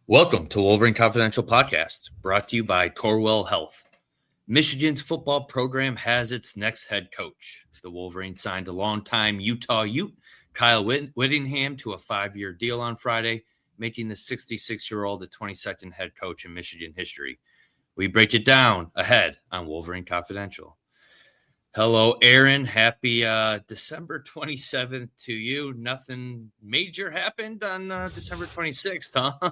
Welcome to Wolverine Confidential Podcast, brought to you by Corewell Health. Michigan's football program has its next head coach. The Wolverines signed a longtime Utah Ute, Kyle Whittingham, to a 5-year deal on Friday, making the 66-year-old the 22nd head coach in Michigan history. We break it down ahead on Wolverine Confidential. Hello, Aaron. Happy December 27th to you. Nothing major happened on December 26th, huh?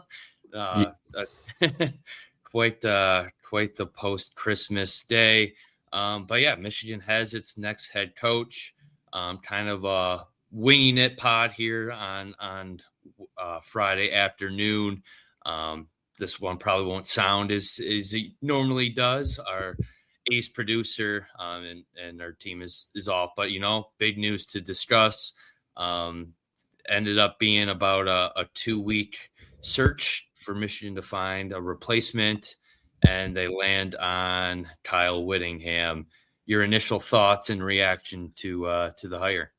Quite the post-Christmas day. But yeah, Michigan has its next head coach. Kind of winging it pod here on Friday afternoon. This one probably won't sound as it normally does. Our ace producer and our team is off, but big news to discuss. Ended up being about a 2-week search for Michigan to find a replacement, and they land on Kyle Whittingham. Your initial thoughts and reaction to the hire?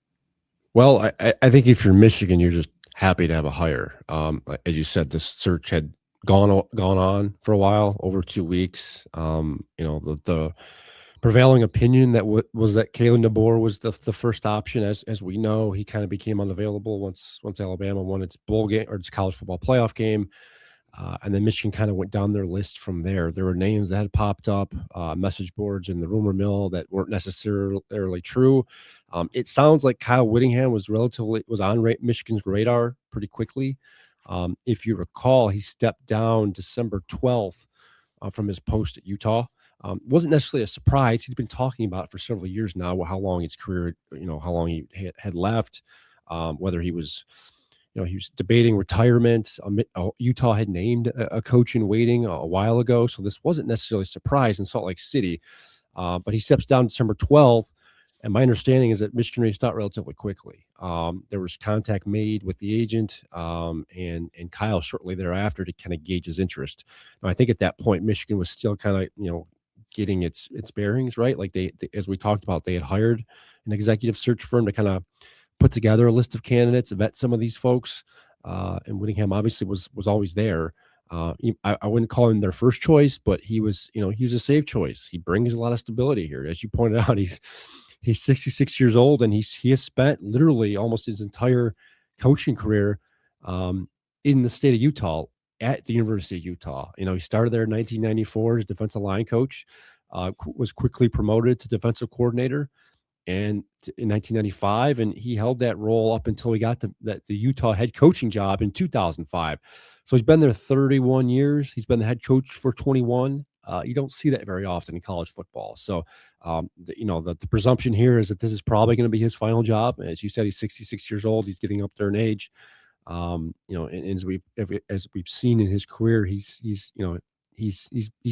Well, I think if you're Michigan, you're just happy to have a hire. As you said, this search had gone on for a while, over 2 weeks. The prevailing opinion that was that Kalen DeBoer was the first option. As we know, he kind of became unavailable once Alabama won its bowl game or its college football playoff game. And then Michigan kind of went down their list from there. There were names that had popped up, message boards in the rumor mill that weren't necessarily true. It sounds like Kyle Whittingham was on Michigan's radar pretty quickly. If you recall, he stepped down December 12th from his post at Utah. Wasn't necessarily a surprise. He's been talking about it for several years now, how long his career, how long he had left, whether he was he was debating retirement. Utah had named a coach in waiting a while ago, so this wasn't necessarily a surprise in Salt Lake City. But he steps down December 12th, and my understanding is that Michigan reached out relatively quickly. There was contact made with the agent and Kyle shortly thereafter to kind of gauge his interest. Now, I think at that point, Michigan was still kind of getting its bearings right. Like they, as we talked about, they had hired an executive search firm to kind of put together a list of candidates, vet some of these folks. And Whittingham obviously was always there. I wouldn't call him their first choice, but he was a safe choice. He brings a lot of stability here. As you pointed out, he's 66 years old, and he has spent literally almost his entire coaching career in the state of Utah at the University of Utah. He started there in 1994 as defensive line coach, was quickly promoted to defensive coordinator and in 1995, and he held that role up until he got the Utah head coaching job in 2005. So he's been there 31 years. He's been the head coach for 21. You don't see that very often in college football. So, the presumption here is that this is probably going to be his final job. As you said, he's 66 years old. He's getting up there in age. And as we've seen in his career, he's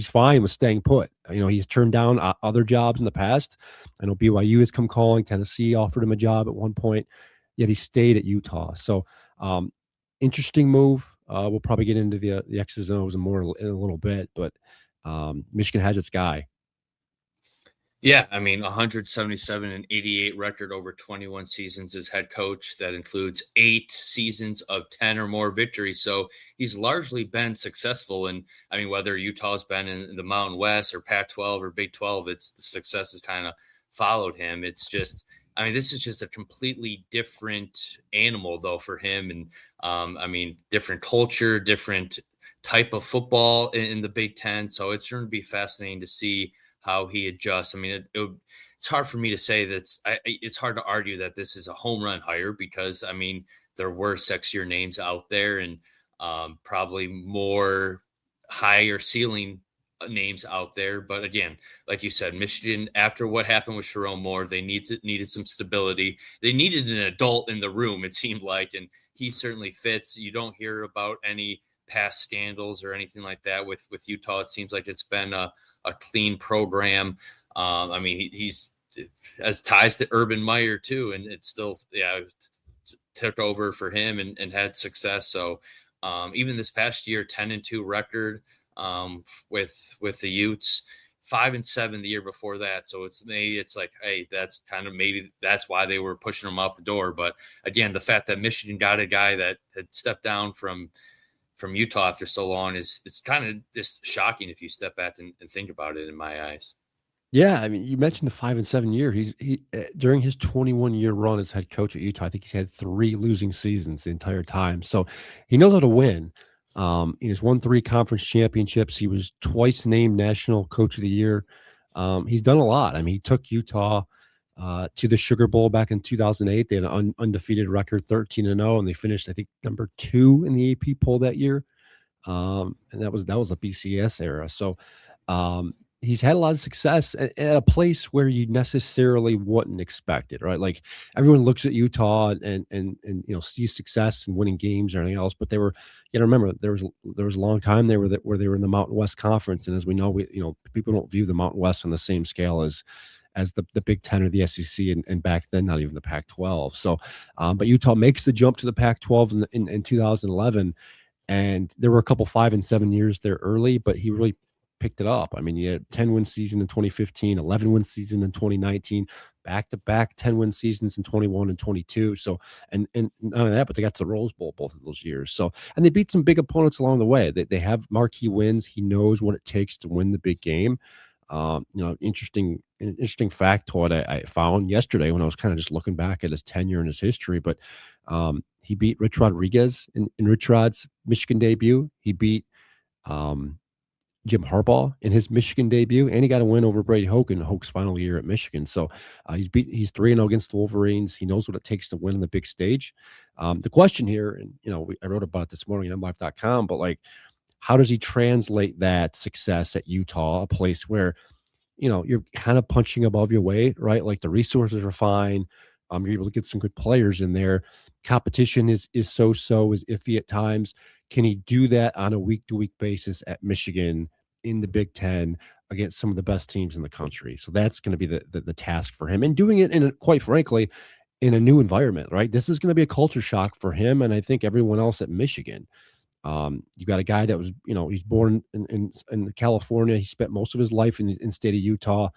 fine with staying put. He's turned down other jobs in the past. I know BYU has come calling. Tennessee offered him a job at one point, yet he stayed at Utah. So, interesting move. We'll probably get into the X's and O's and more in a little bit, but Michigan has its guy. Yeah, 177 and 88 record over 21 seasons as head coach. That includes 8 seasons of 10 or more victories. So he's largely been successful. And whether Utah's been in the Mountain West or Pac-12 or Big 12, it's the success has kind of followed him. It's just, this is just a completely different animal though for him. And different culture, different type of football in the Big Ten. So it's going to be fascinating to see how he adjusts. It's hard for me to say that it's hard to argue that this is a home run hire because, there were sexier names out there and probably more higher ceiling names out there. But again, like you said, Michigan, after what happened with Sharon Moore, they needed some stability. They needed an adult in the room, it seemed like, and he certainly fits. You don't hear about any past scandals or anything like that with Utah. It seems like it's been a clean program. He's has ties to Urban Meyer too, and it's still took over for him and had success. So even this past year, 10-2 record with the Utes, 5-7 the year before that. So it's like, hey, that's kind of maybe that's why they were pushing him out the door. But again, the fact that Michigan got a guy that had stepped down from from Utah after so long is it's kind of just shocking if you step back and think about it in my eyes. Yeah, I mean, you mentioned the 5-7 year. During his 21-year run as head coach at Utah, I think he's had 3 losing seasons the entire time. So he knows how to win. He's won 3 conference championships. He was twice named National Coach of the Year. He's done a lot. I mean, he took Utah to the Sugar Bowl back in 2008. They had an undefeated record, 13-0, and they finished, I think, number 2 in the AP poll that year. And that was a BCS era. So he's had a lot of success at a place where you necessarily wouldn't expect it, right? Like everyone looks at Utah and sees success and winning games or anything else, but they were, you know, remember there was a long time they were where they were in the Mountain West Conference, and as we know, people don't view the Mountain West on the same scale as the Big Ten or the SEC, and back then not even the Pac-12. So, but Utah makes the jump to the Pac-12 in 2011. And there were a couple 5-7 years there early, but he really picked it up. I mean, he had 10-win season in 2015, 11-win season in 2019, back-to-back 10-win seasons in 21 and 22. So, and none of that, but they got to the Rose Bowl both of those years. So, and they beat some big opponents along the way. They have marquee wins. He knows what it takes to win the big game. Interesting factoid I found yesterday when I was kind of just looking back at his tenure and his history, but he beat Rich Rodriguez in Rich Rod's Michigan debut. He beat Jim Harbaugh in his Michigan debut, and he got a win over Brady Hoke in Hoke's final year at Michigan. So he's 3-0 against the Wolverines. He knows what it takes to win on the big stage. The question here, and I wrote about it this morning at MLive.com, but like, how does he translate that success at Utah, a place where you're kind of punching above your weight, right? Like the resources are fine. You're able to get some good players in there. Competition is iffy at times. Can he do that on a week-to-week basis at Michigan in the Big Ten against some of the best teams in the country? So that's going to be the task for him, and doing it quite frankly, in a new environment, right? This is going to be a culture shock for him, and I think everyone else at Michigan. You got a guy that was, he's born in California. He spent most of his life in the state of Utah.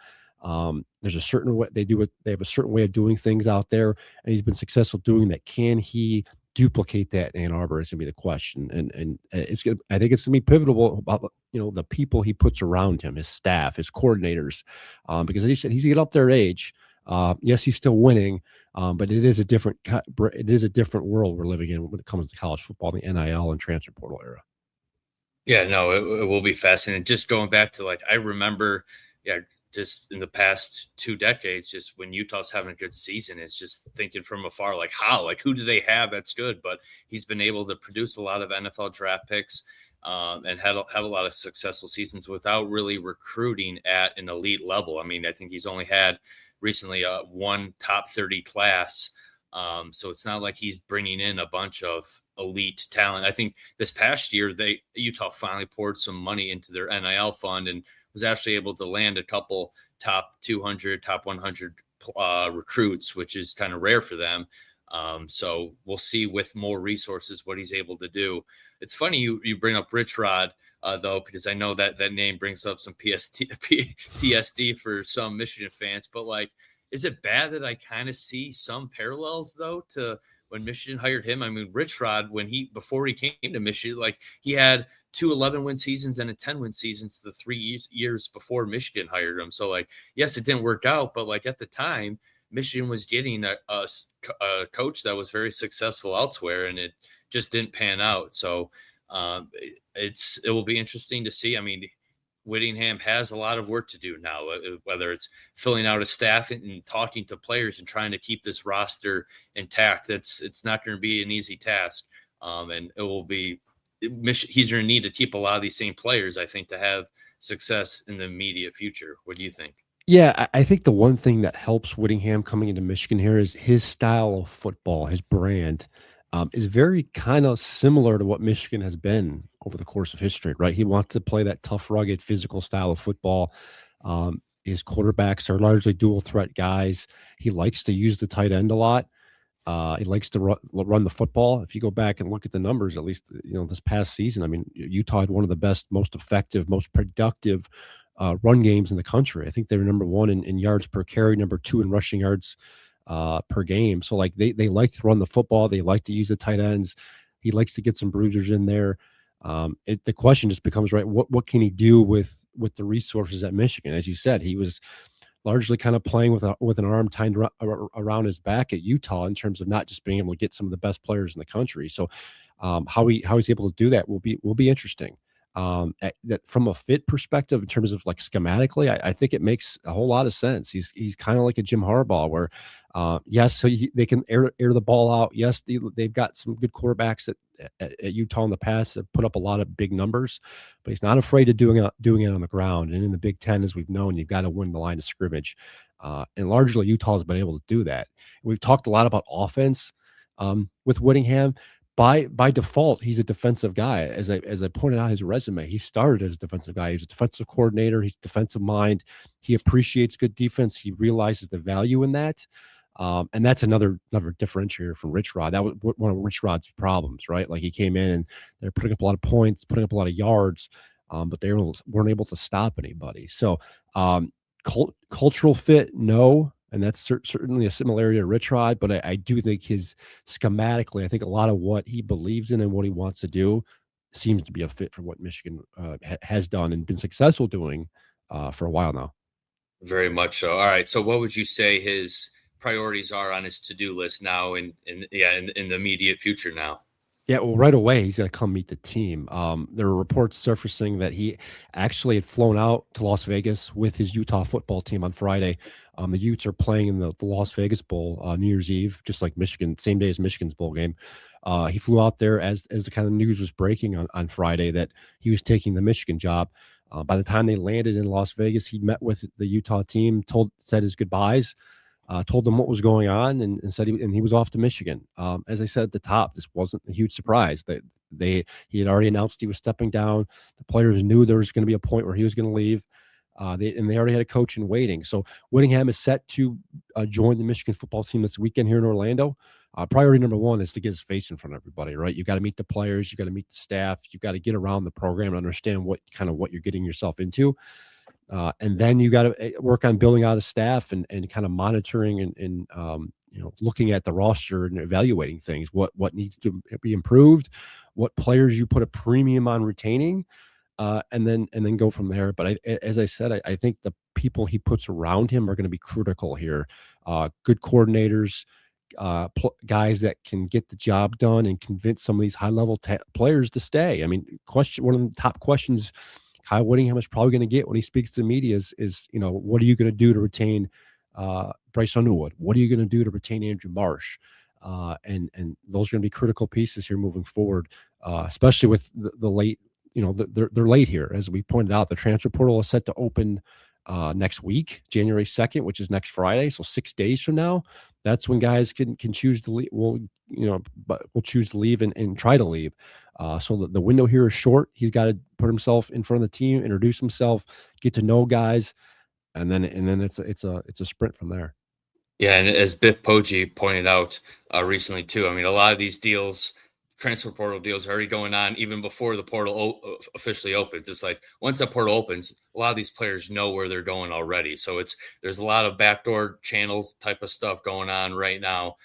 There's a certain way they have a certain way of doing things out there, and he's been successful doing that. Can he duplicate that in Ann Arbor? Is going to be the question. And I think it's going to be pivotal about, the people he puts around him, his staff, his coordinators, because as you said, he's get up there in age. Yes, he's still winning, but it is a different world we're living in when it comes to college football, the NIL and transfer portal era. Yeah, no, it will be fascinating. Just going back to I remember, just in the past 2 decades, just when Utah's having a good season, it's just thinking from afar, who do they have that's good? But he's been able to produce a lot of NFL draft picks and have a lot of successful seasons without really recruiting at an elite level. I mean, I think he's only had recently one top 30 class. So it's not like he's bringing in a bunch of elite talent. I think this past year, Utah finally poured some money into their NIL fund and was actually able to land a couple top 200, top 100 recruits, which is kind of rare for them. So we'll see with more resources what he's able to do. It's funny you bring up Rich Rod, though, because I know that name brings up some PTSD for some Michigan fans. But is it bad that I kind of see some parallels though to when Michigan hired him? I mean, Rich Rod, before he came to Michigan, he had 2 11-win seasons and a 10-win seasons the 3 years before Michigan hired him. So yes, it didn't work out, but at the time, Michigan was getting a coach that was very successful elsewhere, and it just didn't pan out. So it will be interesting to see. I mean, Whittingham has a lot of work to do now, whether it's filling out a staff and talking to players and trying to keep this roster intact. It's not going to be an easy task, and it will be. He's going to need to keep a lot of these same players, I think, to have success in the immediate future. What do you think? Yeah, I think the one thing that helps Whittingham coming into Michigan here is his style of football, his brand, is very kind of similar to what Michigan has been over the course of history, right? He wants to play that tough, rugged, physical style of football. His quarterbacks are largely dual threat guys. He likes to use the tight end a lot. He likes to run the football. If you go back and look at the numbers, at least this past season, I mean, Utah had one of the best, most effective, most productive run games in the country. I think they were number 1 in yards per carry, number 2 in rushing yards per game. So they like to run the football. They like to use the tight ends. He likes to get some bruisers in there. The question just becomes, right, what can he do with the resources at Michigan? As you said, he was largely kind of playing with an arm tied around his back at Utah in terms of not just being able to get some of the best players in the country. So how he's able to do that will be interesting. That from a fit perspective, in terms of like schematically, I think it makes a whole lot of sense. He's kind of like a Jim Harbaugh, where yes, so they can air the ball out. Yes, they've got some good quarterbacks at Utah in the past that put up a lot of big numbers, but he's not afraid of doing it on the ground. And in the Big Ten, as we've known, you've got to win the line of scrimmage, and largely Utah has been able to do that. We've talked a lot about offense with Whittingham. By default, he's a defensive guy. As I pointed out his resume, he started as a defensive guy. He's a defensive coordinator. He's defensive mind. He appreciates good defense. He realizes the value in that. And that's another differentiator from Rich Rod. That was one of Rich Rod's problems, right? Like he came in and they're putting up a lot of points, putting up a lot of yards, but they weren't able to stop anybody. So cultural fit, no. And that's certainly a similarity to Rich Rod, but I do think schematically, I think a lot of what he believes in and what he wants to do seems to be a fit for what Michigan has done and been successful doing for a while now. Very much so. All right. So what would you say his priorities are on his to-do list now in the immediate future now? Yeah, well, right away he's going to come meet the team. There are reports surfacing that he actually had flown out to Las Vegas with his Utah football team on Friday. The Utes are playing in the Las Vegas Bowl New Year's Eve, just like Michigan, same day as Michigan's bowl game. He flew out there as the kind of news was breaking on Friday that he was taking the Michigan job. By the time they landed in Las Vegas, he met with the Utah team, said his goodbyes. Told them what was going on, and said he was off to Michigan. As I said at the top, this wasn't a huge surprise. He had already announced he was stepping down. The players knew there was going to be a point where he was going to leave. They already had a coach in waiting. So Whittingham is set to join the Michigan football team this weekend here in Orlando. Priority number one is to get his face in front of everybody, right? You got to meet the players, you got to meet the staff, you got to get around the program and understand what you're getting yourself into. And then you got to work on building out a staff and kind of monitoring and looking at the roster and evaluating things, what needs to be improved, what players you put a premium on retaining, and then go from there. But as I said, I think the people he puts around him are going to be critical here. Good coordinators, guys that can get the job done and convince some of these high level players to stay. I mean, one of the top questions Kyle Whittingham is probably going to get when he speaks to the media is what are you going to do to retain Bryce Underwood? What are you going to do to retain Andrew Marsh? And those are going to be critical pieces here moving forward, especially with the late, they're late here. As we pointed out, the transfer portal is set to open next week, January 2nd, which is next Friday. So 6 days from now, that's when guys can choose to leave. We'll choose to leave and try to leave. So the window here is short. He's got to put himself in front of the team, introduce himself, get to know guys, and then it's a sprint from there. Yeah, and as Biff Poggi pointed out recently too, I mean, a lot of these deals, transfer portal deals, are already going on even before the portal officially opens. It's like once the portal opens, a lot of these players know where they're going already. So there's a lot of backdoor channels type of stuff going on right now.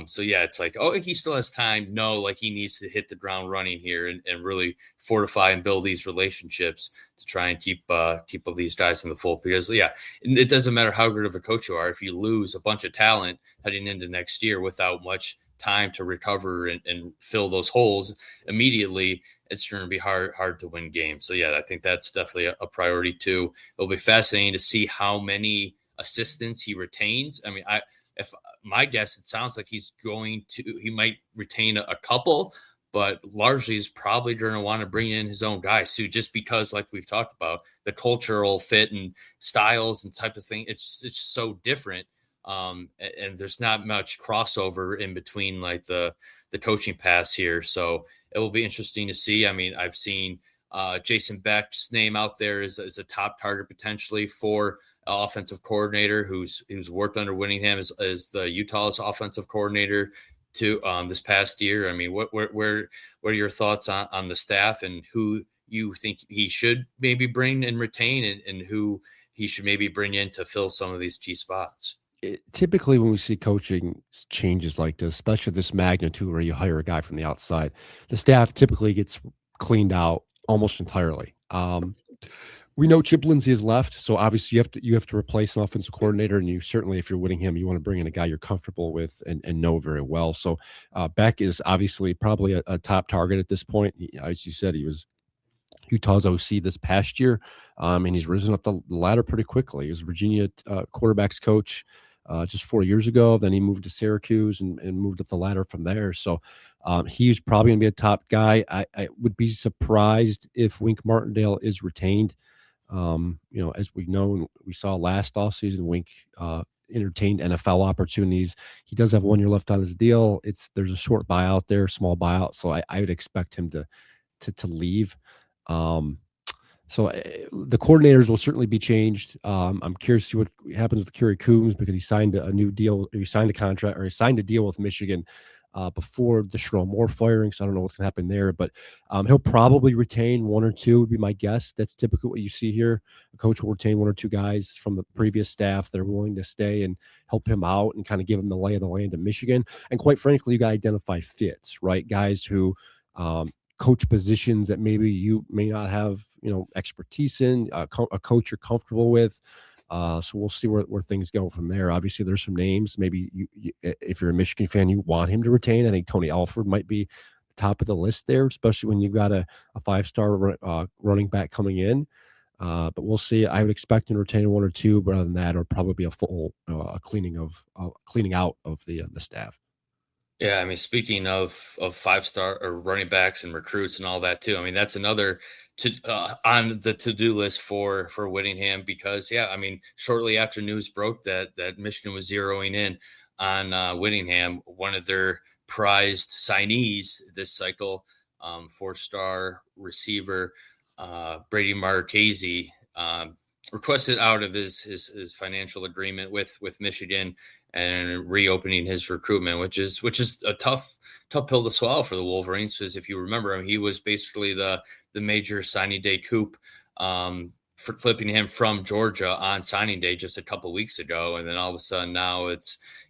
So yeah, it's like, oh, he still has time. No, like he needs to hit the ground running here and really fortify and build these relationships to try and keep all these guys in the fold. Because yeah, it doesn't matter how good of a coach you are if you lose a bunch of talent heading into next year without much time to recover and fill those holes immediately, it's going to be hard to win games. So yeah, I think that's definitely a priority too. It'll be fascinating to see how many assistants he retains. I mean, if my guess, it sounds like he might retain a couple, but largely he's probably going to want to bring in his own guys too, just because, like we've talked about, the cultural fit and styles and type of thing, it's so different. And there's not much crossover in between like the coaching paths here. So it will be interesting to see. I mean, I've seen Jason Beck's name out there as a top target potentially for offensive coordinator who's worked under Whittingham as the Utah's offensive coordinator to this past year. I mean, what are your thoughts on the staff and who you think he should maybe bring and retain and who he should maybe bring in to fill some of these key spots? Typically, when we see coaching changes like this, especially this magnitude where you hire a guy from the outside, the staff typically gets cleaned out almost entirely. We know Chip Lindsey is left, so obviously you have to replace an offensive coordinator, and you certainly, if you're Whittingham, you want to bring in a guy you're comfortable with and know very well. So Beck is obviously probably a top target at this point. As you said, he was Utah's OC this past year, and he's risen up the ladder pretty quickly. He was Virginia quarterbacks coach just 4 years ago. Then he moved to Syracuse and moved up the ladder from there. So he's probably going to be a top guy. I would be surprised if Wink Martindale is retained. As we know, and we saw last offseason, Wink entertained NFL opportunities. He does have 1 year left on his deal. There's a short buyout there, small buyout. So I would expect him to leave. The coordinators will certainly be changed. I'm curious to see what happens with Kerry Coombs, because he signed a new deal. He signed a contract, or he signed a deal with Michigan before the Sherrone Moore firing. So I don't know what's going to happen there, but he'll probably retain 1 or 2 would be my guess. That's typically what you see here. A coach will retain 1 or 2 guys from the previous staff. They're willing to stay and help him out and kind of give him the lay of the land in Michigan. And quite frankly, you got to identify fits, right? Guys who, coach positions that maybe you may not have, expertise in, a coach you're comfortable with. So we'll see where things go from there. Obviously, there's some names. Maybe you, if you're a Michigan fan, you want him to retain. I think Tony Alford might be top of the list there, especially when you've got a 5-star running back coming in. But we'll see. I would expect him to retain 1 or 2, but other than that, it'll probably be a full cleaning out of the staff. Yeah, I mean, speaking of 5-star or running backs and recruits and all that too. I mean, that's another on the to-do list for Whittingham, because I mean, shortly after news broke that Michigan was zeroing in on Whittingham, one of their prized signees this cycle, 4-star receiver Brady Marchese, requested out of his financial agreement with Michigan and reopening his recruitment, which is a tough pill to swallow for the Wolverines, because if you remember him, he was basically the major signing day coup for flipping him from Georgia on signing day just a couple weeks ago, and then all of a sudden now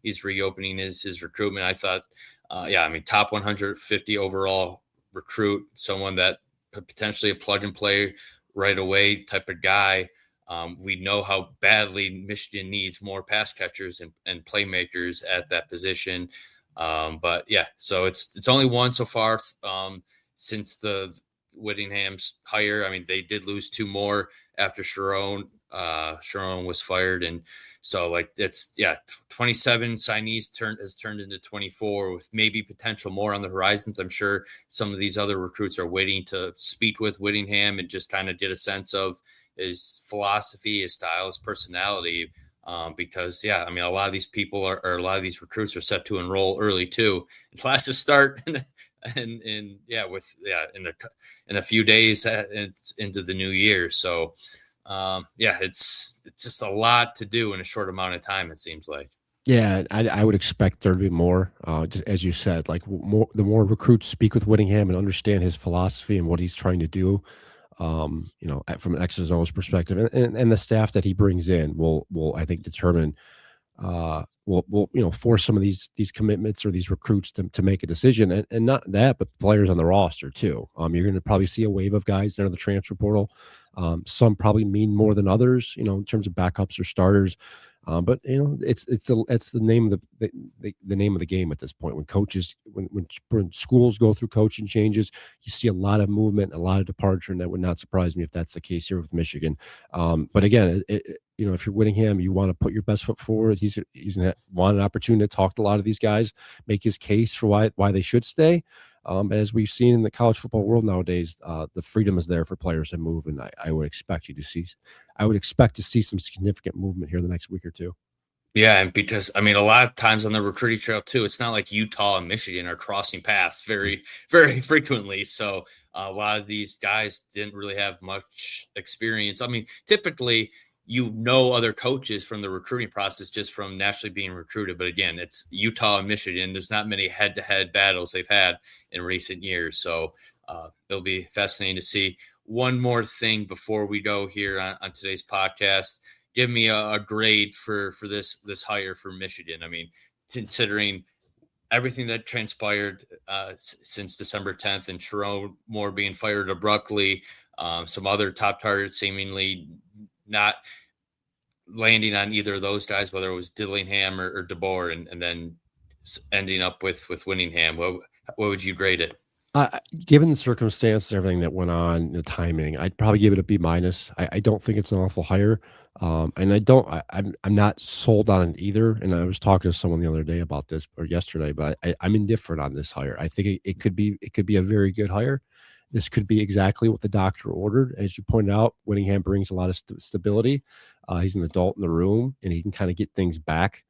he's reopening his recruitment. I thought, I mean, top 150 overall recruit, someone that potentially a plug and play right away type of guy. We know how badly Michigan needs more pass catchers and playmakers at that position. But so it's only one so far since the Whittingham's hire. I mean, they did lose 2 more after Sherrone was fired. And so it's 27 signees has turned into 24, with maybe potential more on the horizons. I'm sure some of these other recruits are waiting to speak with Whittingham and just kind of get a sense of his philosophy, his style, his personality. Because I mean, a lot of these people or a lot of these recruits are set to enroll early too. And classes start in a few days into the new year. So it's just a lot to do in a short amount of time, it seems like. Yeah, I would expect there to be more. Just as you said, the more recruits speak with Whittingham and understand his philosophy and what he's trying to do, from an X's and O's perspective, and the staff that he brings in will I think determine, will force some of these commitments or these recruits to make a decision, and not that, but players on the roster too. You're going to probably see a wave of guys that are in the transfer portal. Some probably mean more than others, in terms of backups or starters. But it's the name of the name of the game at this point. When coaches, when schools go through coaching changes, you see a lot of movement, a lot of departure, and that would not surprise me if that's the case here with Michigan. But again, if you're Whittingham, you want to put your best foot forward. He's gonna want an opportunity to talk to a lot of these guys, make his case for why they should stay. As we've seen in the college football world nowadays, the freedom is there for players to move, and I would expect to see some significant movement here the next week or two. Yeah, and because I mean, a lot of times on the recruiting trail too, it's not like Utah and Michigan are crossing paths very, very frequently. So a lot of these guys didn't really have much experience. I mean, typically, other coaches from the recruiting process just from naturally being recruited. But again, it's Utah and Michigan. There's not many head-to-head battles they've had in recent years. So it'll be fascinating to see. One more thing before we go here on today's podcast. Give me a grade for this hire for Michigan. I mean, considering everything that transpired since December 10th, and Sharon Moore being fired abruptly, some other top targets seemingly not landing on either of those guys, whether it was Dillingham or DeBoer, and then ending up with Whittingham. What would you grade it? Given the circumstances, everything that went on, the timing, I'd probably give it a B minus. I don't think it's an awful hire, and I'm not sold on it either. And I was talking to someone the other day about this or yesterday, but I'm indifferent on this hire. I think it could be a very good hire. This could be exactly what the doctor ordered, as you pointed out. Whittingham brings a lot of stability. He's an adult in the room, and he can kind of get things back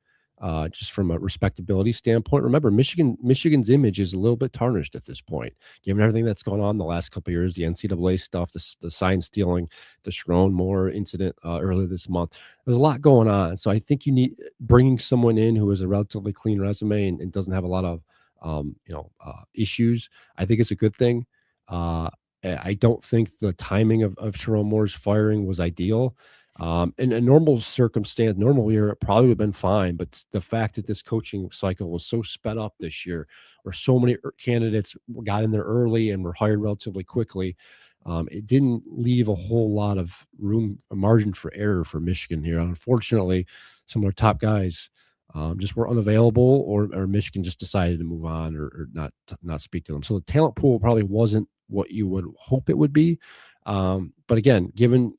just from a respectability standpoint. Remember, Michigan's image is a little bit tarnished at this point, given everything that's gone on the last couple of years, the NCAA stuff, the sign stealing, the Sharon Moore incident earlier this month. There's a lot going on, so I think you need bringing someone in who has a relatively clean resume and doesn't have a lot of issues. I think it's a good thing. I don't think the timing of Sharon Moore's firing was ideal. In a normal circumstance, normal year, it probably would have been fine. But the fact that this coaching cycle was so sped up this year, where so many candidates got in there early and were hired relatively quickly, it didn't leave a whole lot of room, a margin for error for Michigan here. Unfortunately, some of their top guys just were unavailable, or Michigan just decided to move on or not speak to them. So the talent pool probably wasn't what you would hope it would be. But again, given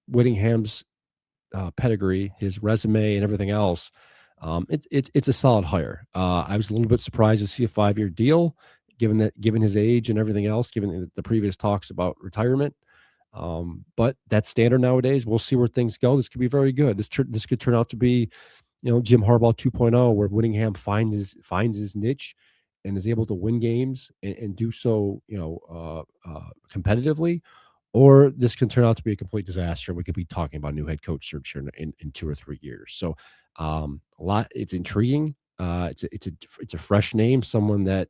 Whittingham's pedigree, his resume, and everything else, it's a solid hire. I was a little bit surprised to see a 5-year deal, given his age and everything else, given the previous talks about retirement. But that's standard nowadays. We'll see where things go. This could be very good. This could turn out to be, Jim Harbaugh 2.0, where Whittingham finds his niche and is able to win games and do so, competitively. Or this can turn out to be a complete disaster. We could be talking about a new head coach search here in 2 or 3 years. So, a lot. It's intriguing. It's a fresh name, someone that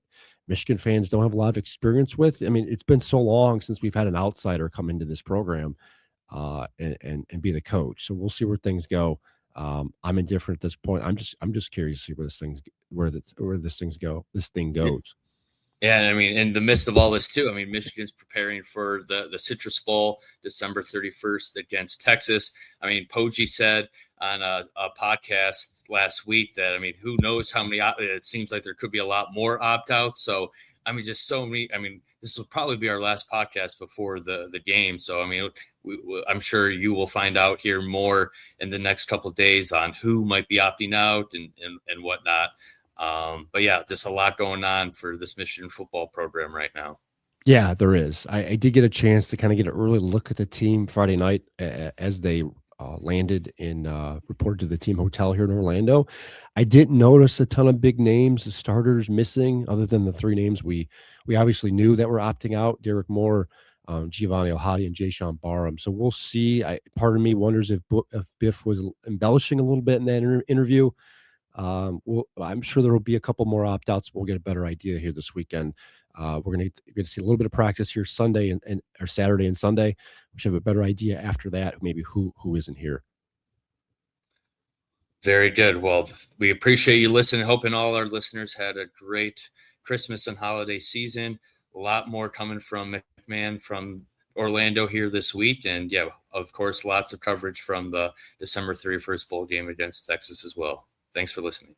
Michigan fans don't have a lot of experience with. I mean, it's been so long since we've had an outsider come into this program and be the coach. So we'll see where things go. I'm indifferent at this point. I'm just curious to see where this thing goes. Yeah, and I mean, in the midst of all this too, I mean, Michigan's preparing for the Citrus Bowl, December 31st against Texas. I mean, Poggi said on a podcast last week that, I mean, who knows how many, it seems like there could be a lot more opt-outs. So, I mean, just so many, I mean, this will probably be our last podcast before the game. So, I mean, I'm sure you will find out here more in the next couple of days on who might be opting out and whatnot. But yeah, there's a lot going on for this Michigan football program right now. Yeah, there is. I did get a chance to kind of get an early look at the team Friday night as they landed in reported to the team hotel here in Orlando. I didn't notice a ton of big names, the starters missing, other than the 3 names we obviously knew that were opting out: Derek Moore, Giovanni Ohadi, and Jayshawn Barham. So we'll see. Part of me wonders if Biff was embellishing a little bit in that interview. I'm sure there will be a couple more opt-outs. We'll get a better idea here this weekend. We're going to see a little bit of practice here Sunday or Saturday and Sunday. We should have a better idea after that, maybe who isn't here. Very good. Well, we appreciate you listening. Hoping all our listeners had a great Christmas and holiday season. A lot more coming from McMahon from Orlando here this week. And yeah, of course, lots of coverage from the December 31st bowl game against Texas as well. Thanks for listening.